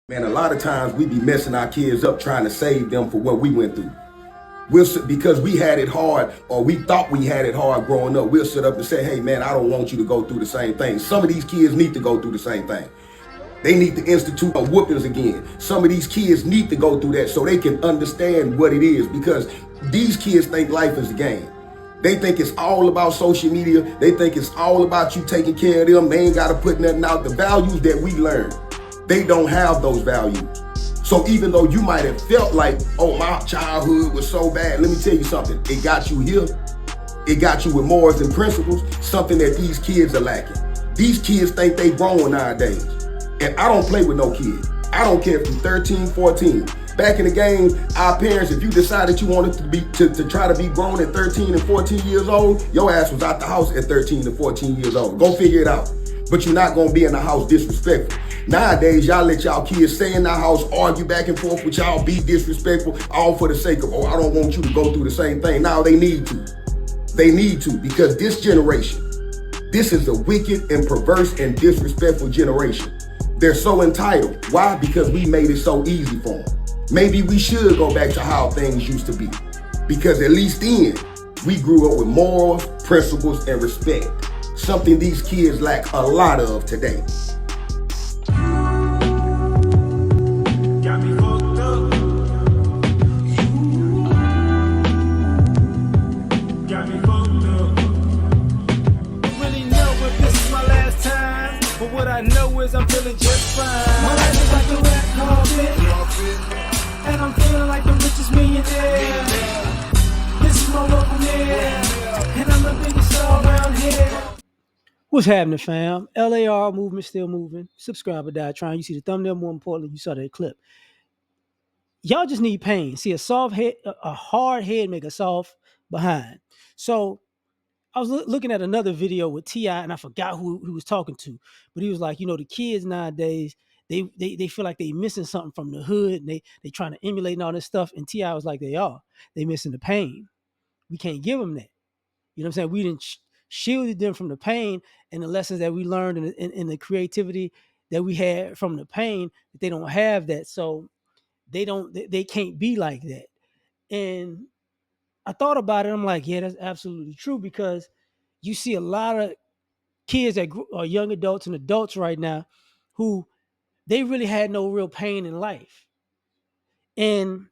Man, a lot of times we be messing our kids up trying to save them for what we went through. Because we had it hard, or we thought we had it hard growing up, we'll sit up and say, hey man, I don't want you to go through the same thing. Some of these kids need to go through the same thing. They need to institute whoopings again. Some of these kids need to go through that so they can understand what it is, because these kids think life is a game. They think it's all about social media. They think it's all about you taking care of them. They ain't got to put nothing out. The values that we learn, they don't have those values. So even though you might have felt like, oh, my childhood was so bad, let me tell you something. It got you here. It got you with morals and principles, something that these kids are lacking. These kids think they grown nowadays. And I don't play with no kid. I don't care if you're 13, 14. Back in the game, our parents, if you decided you wanted to try to be grown at 13 and 14 years old, your ass was out the house at 13 and 14 years old. Go figure it out. But you're not gonna be in the house disrespectful. Nowadays, y'all let y'all kids stay in the house, argue back and forth with y'all, be disrespectful, all for the sake of, oh, I don't want you to go through the same thing. Now they need to. They need to, because this generation, this is a wicked and perverse and disrespectful generation. They're so entitled. Why? Because we made it so easy for them. Maybe we should go back to how things used to be. Because at least then, we grew up with morals, principles, and respect. Something these kids lack a lot of today. Got me fucked up. Got me fucked up. Don't really know if this is my last time, but what I know is I'm feeling just fine. My life is like a red carpet, and I'm feeling like the richest millionaire. This is my local mayor, and I'm the biggest star around here. What's happening, fam? L.A.R. movement still moving. Subscribe or die trying. You see the thumbnail, more importantly, you saw that clip. Y'all just need pain. See, a soft head, a hard head make a soft behind. So I was looking at another video with T.I., and I forgot who he was talking to, but he was like, the kids nowadays, they feel like they missing something from the hood, and they trying to emulate and all this stuff. And T.I. was like, they missing the pain. We can't give them that. You know what I'm saying? We didn't shielded them from the pain and the lessons that we learned and the creativity that we had from the pain. That they don't have that, so they can't be like that. And I thought about it. I'm like, yeah, that's absolutely true, because you see a lot of kids that are young adults and adults right now who they really had no real pain in life, and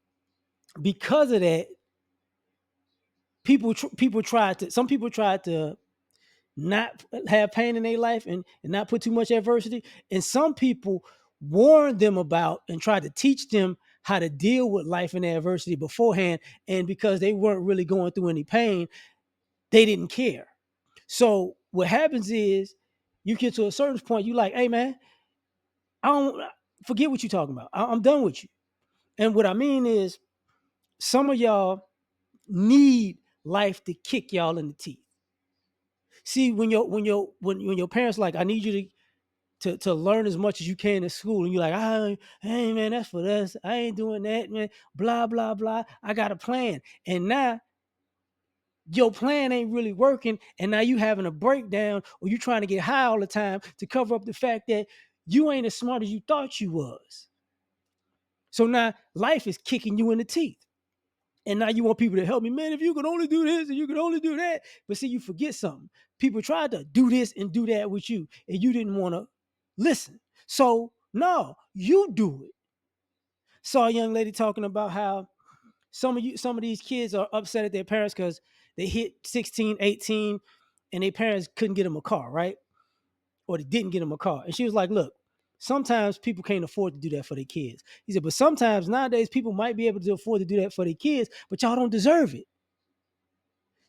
because of that, some people tried to not have pain in their life and not put too much adversity. And some people warned them about and tried to teach them how to deal with life and adversity beforehand. And because they weren't really going through any pain, they didn't care. So what happens is you get to a certain point, you like, hey man, I don't forget what you're talking about. I'm done with you. And what I mean is some of y'all need life to kick y'all in the teeth. See, when your parents like, I need you to learn as much as you can in school, and you're like, hey man, that's for us. I ain't doing that, man. Blah blah blah. I got a plan, and now your plan ain't really working, and now you having a breakdown, or you trying to get high all the time to cover up the fact that you ain't as smart as you thought you was. So now life is kicking you in the teeth. And now you want people to help me, man. If you could only do this and you could only do that. But see, you forget something. People tried to do this and do that with you, and you didn't want to listen. So, no, you do it. Saw a young lady talking about how some of these kids are upset at their parents because they hit 16, 18, and their parents couldn't get them a car, right? Or they didn't get them a car. And she was like, look, sometimes people can't afford to do that for their kids. He said, but sometimes nowadays people might be able to afford to do that for their kids, but y'all don't deserve it.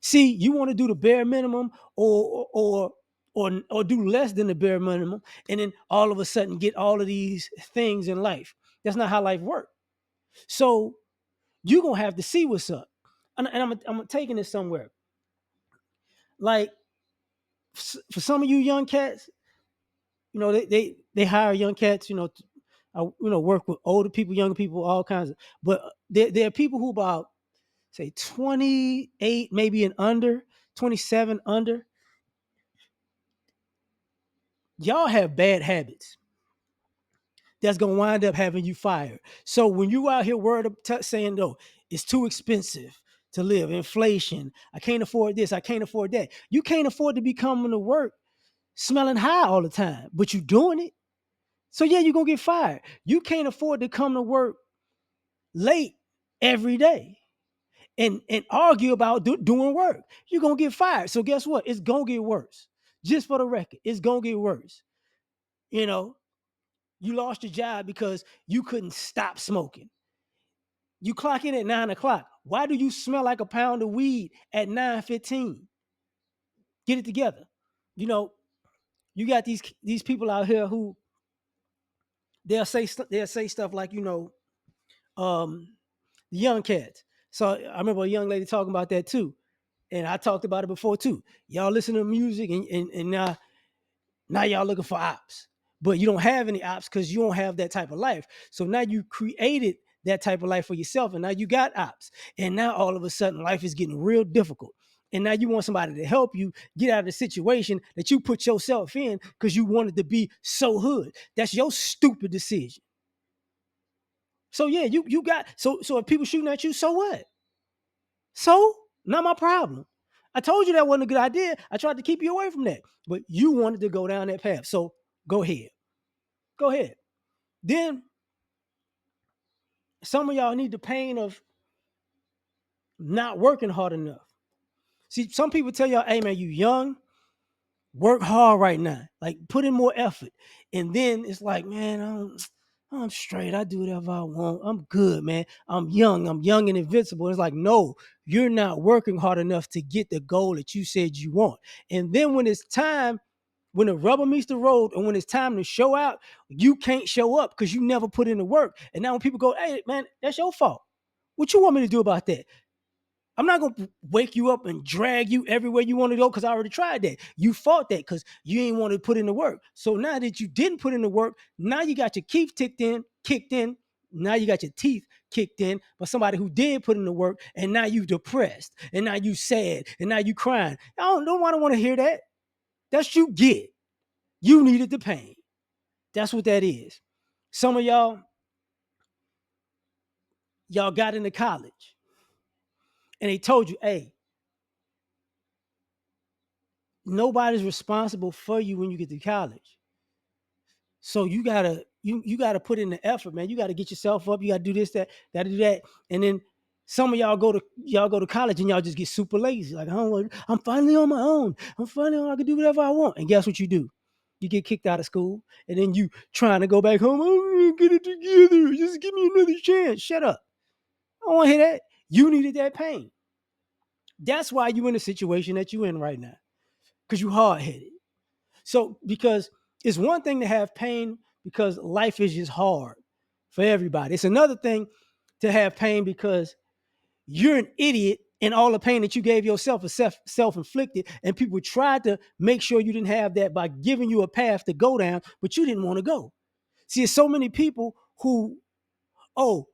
See, you want to do the bare minimum or do less than the bare minimum, and then all of a sudden get all of these things in life. That's not how life works. So you're gonna have to see what's up. And I'm taking this somewhere. Like for some of you young cats, they hire young cats, work with older people, younger people, all kinds of. But there are people who about say 28, maybe and under, 27 under. Y'all have bad habits. that's gonna wind up having you fired. So when you out here saying, no, it's too expensive to live, inflation, I can't afford this, I can't afford that. You can't afford to be coming to work smelling high all the time, but you doing it. So yeah, you're gonna get fired. You can't afford to come to work late every day and argue about doing work. You're gonna get fired. So guess what? It's gonna get worse. Just for the record, it's gonna get worse. You know, you lost your job because you couldn't stop smoking. You clock in at 9 o'clock. Why do you smell like a pound of weed at 9:15? Get it together. You know, you got these people out here who they'll say stuff like, um, the young cats. So I remember a young lady talking about that too, and I talked about it before too. Y'all listen to music, and now y'all looking for ops, but you don't have any ops because you don't have that type of life. So now you created that type of life for yourself, and now you got ops, and now all of a sudden life is getting real difficult. And now you want somebody to help you get out of the situation that you put yourself in because you wanted to be so hood. That's your stupid decision. So yeah, you got so if people shooting at you, so what? So not my problem. I told you that wasn't a good idea. I tried to keep you away from that, but you wanted to go down that path. So go ahead. Go ahead. Then some of y'all need the pain of not working hard enough. See, some people tell y'all, hey man, you young, work hard right now. Like put in more effort. And then it's like, man, I'm straight. I do whatever I want. I'm good, man. I'm young. I'm young and invincible. It's like, no, you're not working hard enough to get the goal that you said you want. And then when it's time, when the rubber meets the road and when it's time to show out, you can't show up because you never put in the work. And now when people go, hey, man, that's your fault. What you want me to do about that? I'm not going to wake you up and drag you everywhere you want to go because I already tried that. You fought that because you ain't want to put in the work. So now that you didn't put in the work, now you got your teeth kicked in. Now you got your teeth kicked in by somebody who did put in the work, and now you depressed, and now you sad, and now you crying. Nobody want to hear that. That's you get. You needed the pain. That's what that is. Some of y'all got into college, and they told you, hey, nobody's responsible for you when you get to college. So you gotta put in the effort, man. You gotta get yourself up. You gotta do this, that, gotta do that. And then some of y'all go to college and y'all just get super lazy. Like, I'm finally on my own. I can do whatever I want. And guess what you do? You get kicked out of school, and then you trying to go back home. I'm gonna get it together. Just give me another chance. Shut up. I don't want to hear that. You needed that pain. That's why you in the situation that you in right now. Because you hard headed. So because it's one thing to have pain because life is just hard for everybody. It's another thing to have pain because you're an idiot and all the pain that you gave yourself is self-inflicted, and people tried to make sure you didn't have that by giving you a path to go down, but you didn't want to go. See, there's so many people who, oh,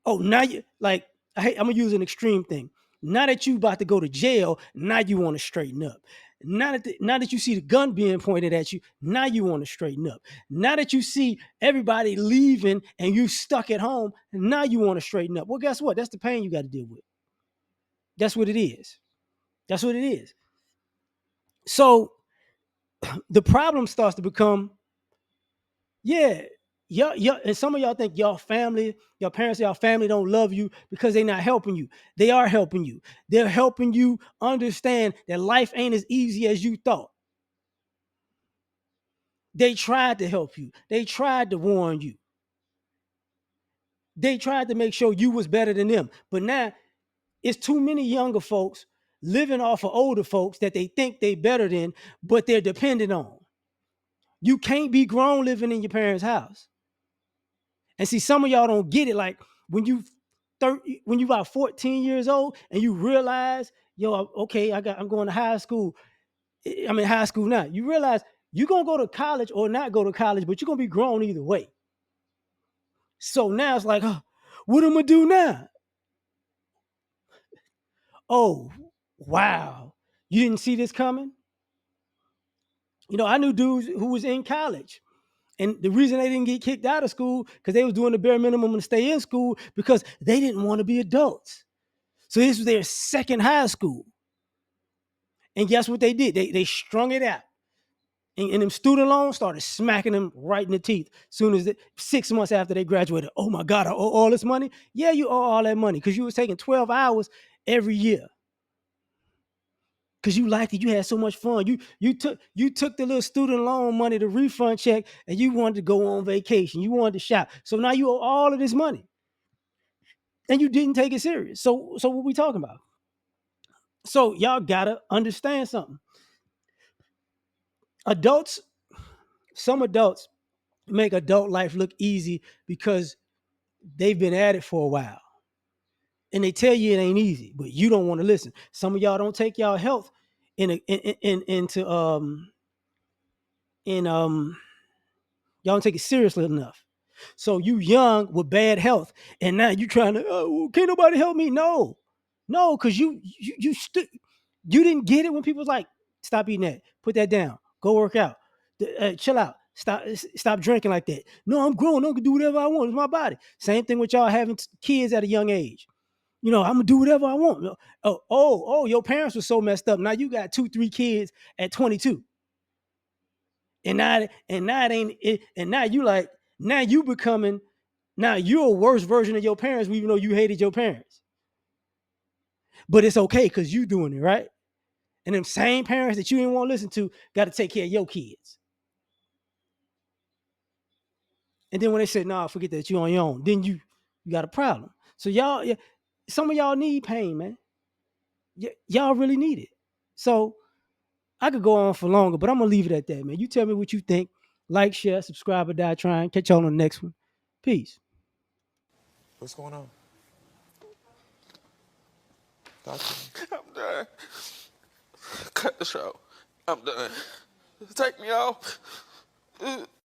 now you like I'm gonna use an extreme thing. Now that you about to go to jail, now you want to straighten up. Now that you see the gun being pointed at you, now you want to straighten up. Now that you see everybody leaving and you stuck at home, now you want to straighten up. Well, guess what? That's the pain you got to deal with. That's what it is. That's what it is. So the problem starts to become, yeah, and some of y'all think y'all family, your parents, y'all family don't love you because they're not helping you. They are helping you. They're helping you understand that life ain't as easy as you thought. They tried to help you. They tried to warn you. They tried to make sure you was better than them. But now it's too many younger folks living off of older folks that they think they better than, but they're dependent on. You can't be grown living in your parents' house. And see, some of y'all don't get it. Like when you about 14 years old and you realize, yo, okay, I'm going to high school. I'm in high school now. You realize you're gonna go to college or not go to college, but you're gonna be grown either way. So now it's like, what am I gonna do now? Oh, wow. You didn't see this coming? I knew dudes who was in college And the reason they didn't get kicked out of school because they was doing the bare minimum to stay in school because they didn't want to be adults. So this was their second high school. And guess what they did? They strung it out. And them student loans started smacking them right in the teeth. Soon as 6 months after they graduated, oh my God, I owe all this money. Yeah, you owe all that money because you was taking 12 hours every year. Because you liked it, you had so much fun. You took the little student loan money, the refund check, and you wanted to go on vacation. You wanted to shop. So now you owe all of this money, and you didn't take it serious. So what we talking about? So y'all gotta understand something. Adults, some adults make adult life look easy because they've been at it for a while, and they tell you it ain't easy, but you don't want to listen. Some of y'all don't take y'all health into in y'all don't take it seriously enough. So you young with bad health, and now you trying to, oh, well, can't nobody help me? No, no, because you didn't get it when people was like, stop eating that, put that down, go work out, chill out, stop drinking like that. No, I'm grown, I can do whatever I want. It's my body. Same thing with y'all having kids at a young age. I'm gonna do whatever I want. Oh, your parents were so messed up. Now you got 2, 3 kids at 22. And now it ain't it, and now you like now you becoming now you're a worse version of your parents, even though you hated your parents. But it's okay because you doing it, right? And them same parents that you didn't want to listen to got to take care of your kids. And then when they said, nah, forget that, you on your own, then you got a problem. So y'all, yeah, some of y'all need pain, man. Y'all really need it. So I could go on for longer, but I'm gonna leave it at that, man. You tell me what you think. Like, share, subscribe, or die trying. Catch y'all on the next one. Peace. What's going on? Talk to me. I'm done. Cut the show. I'm done. Take me off.